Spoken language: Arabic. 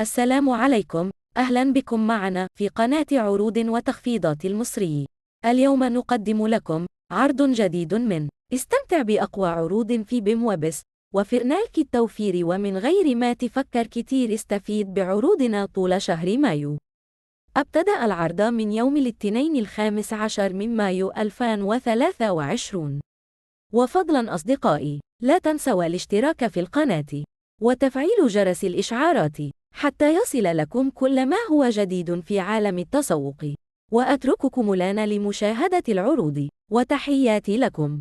السلام عليكم، أهلا بكم معنا في قناة عروض وتخفيضات المصري. اليوم نقدم لكم عرض جديد من استمتع بأقوى عروض في بيم وبس وفرناك التوفير ومن غير ما تفكر كتير. استفيد بعروضنا طول شهر مايو. ابتدأ العرض من يوم الاثنين 15 من مايو 2023. وفضلا أصدقائي، لا تنسوا الاشتراك في القناة وتفعيل جرس الإشعارات حتى يصل لكم كل ما هو جديد في عالم التسوق. وأترككم الآن لمشاهدة العروض، وتحياتي لكم.